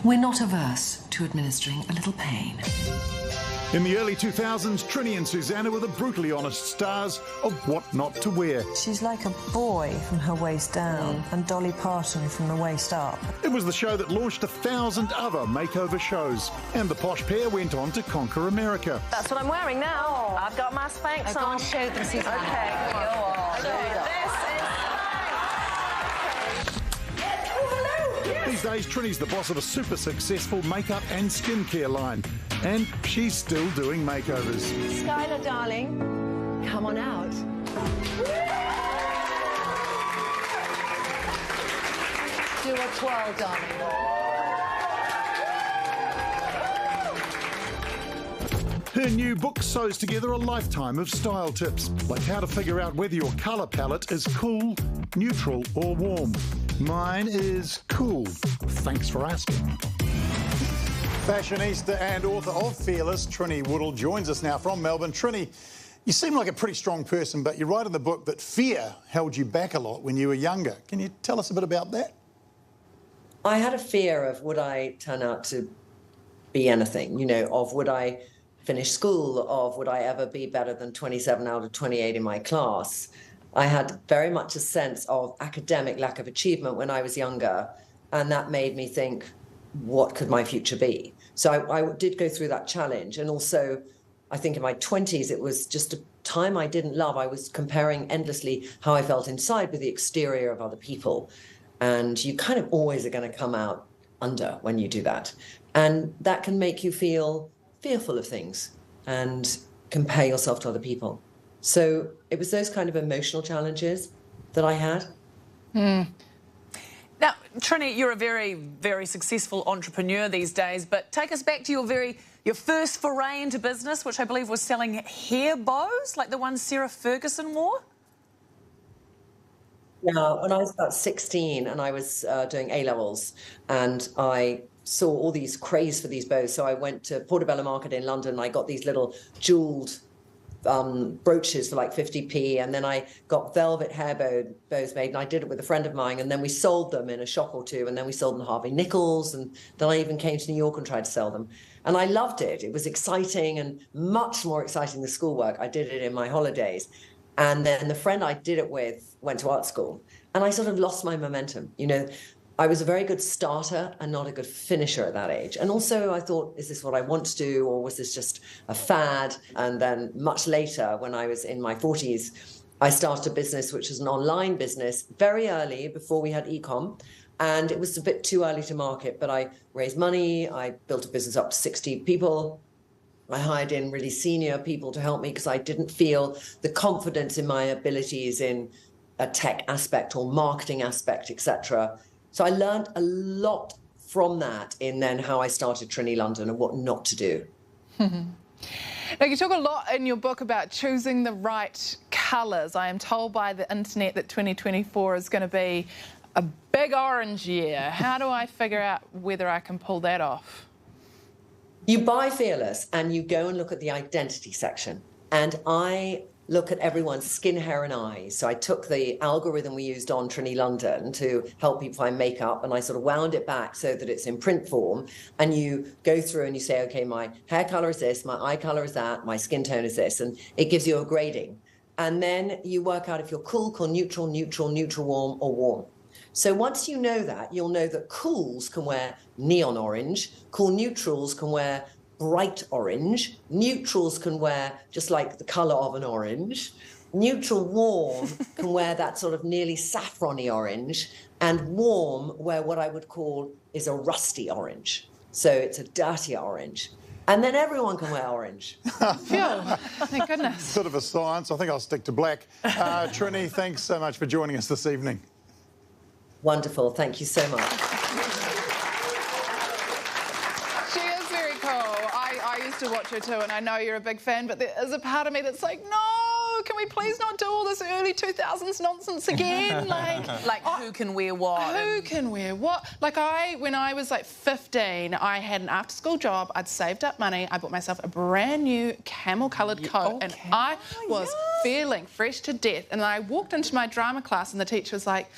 We're not averse to administering a little pain. In the early 2000s, Trinny and Susanna were the brutally honest stars of what not to wear. She's like a boy from her waist down and Dolly Parton from the waist up. It was the show that launched 1,000 other makeover shows, and the posh pair went on to conquer America. That's what I'm wearing now. Oh. I've got my Spanx on. Show them, Susanna. Okay, go on. These days, Trinny's the boss of a super successful makeup and skincare line, and she's still doing makeovers. Skylar, darling, come on out. Do a twirl, darling. Her new book sews together a lifetime of style tips, like how to figure out whether your colour palette is cool, neutral or warm. Mine is cool. Thanks for asking. Fashionista and author of Fearless, Trinny Woodall, joins us now from Melbourne. Trinny, you seem like a pretty strong person, but you write in the book that fear held you back a lot when you were younger. Can you tell us a bit about that? I had a fear of would I turn out to be anything, you know, of would I finish school, of would I ever be better than 27 out of 28 in my class. I had very much a sense of academic lack of achievement when I was younger, and that made me think, what could my future be? So I did go through that challenge. And also, I think in my 20s, it was just a time I didn't love. I was comparing endlessly how I felt inside with the exterior of other people. And you kind of always are going to come out under when you do that. And that can make you feel fearful of things and compare yourself to other people. So it was those kind of emotional challenges that I had. Now, Trinny, you're a very, very successful entrepreneur these days, but take us back to your first foray into business, which I believe was selling hair bows, like the ones Sarah Ferguson wore. Yeah, when I was about 16 and I was doing A-levels, and I saw all these craze for these bows. So I went to Portobello Market in London and I got these little jewelled brooches for like 50p, and then I got velvet hair bows made, and I did it with a friend of mine, and then we sold them in a shop or two, and then we sold them to Harvey Nichols, and then I even came to New York and tried to sell them. And I loved it. It was exciting, and much more exciting than schoolwork. I did it in my holidays. And then the friend I did it with went to art school, and I sort of lost my momentum. You know, I was a very good starter and not a good finisher at that age. And also I thought, is this what I want to do, or was this just a fad? And then much later, when I was in my 40s, I started a business which was an online business very early, before we had e-com. And it was a bit too early to market, but I raised money. I built a business up to 60 people. I hired in really senior people to help me because I didn't feel the confidence in my abilities in a tech aspect or marketing aspect, etc. So I learned a lot from that in then how I started Trinny London and what not to do. Now, you talk a lot in your book about choosing the right colours. I am told by the internet that 2024 is going to be a big orange year. How do I figure out whether I can pull that off? You buy Fearless and you go and look at the identity section. And I look at everyone's skin, hair and eyes. So I took the algorithm we used on Trinny London to help people find makeup, and I sort of wound it back so that it's in print form. And you go through and you say, okay, my hair color is this, my eye color is that, my skin tone is this, and it gives you a grading. And then you work out if you're cool, neutral, neutral, neutral, warm, or warm. So once you know that, you'll know that cools can wear neon orange, cool neutrals can wear bright orange, neutrals can wear just like the color of an orange, neutral warm can wear that sort of nearly saffron-y orange, and warm where what I would call is a rusty orange. So it's a dirtier orange. And then everyone can wear orange. Phew, thank goodness. Sort of a science. I think I'll stick to black. Trinny, thanks so much for joining us this evening. Wonderful. Thank you so much. I used to watch her too, and I know you're a big fan, but there is a part of me that's like, no, can we please not do all this early 2000s nonsense again? Like who can wear what? Who can wear what? Like when I was like 15, I had an after-school job. I'd saved up money. I bought myself a brand new camel-coloured coat, and I was feeling fresh to death. And I walked into my drama class, and the teacher was like,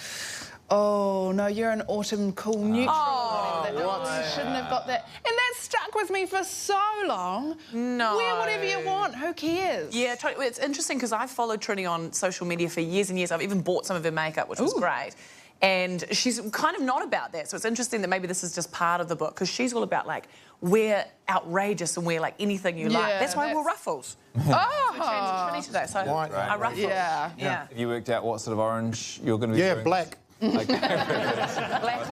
Oh, no, you're an autumn cool neutral. Oh, or whatever that is. You shouldn't have got that. And that stuck with me for so long. No. Wear whatever you want. Who cares? Yeah, totally. It's interesting because I've followed Trinny on social media for years and years. I've even bought some of her makeup, which was great. And she's kind of not about that. So it's interesting that maybe this is just part of the book because she's all about, like, wear outrageous and wear, like, anything you like. That's why I wore ruffles. Oh. Trinny today, so White. I ruffled. Yeah. Yeah. Have you worked out what sort of orange you're going to be doing? Black. Okay. Black.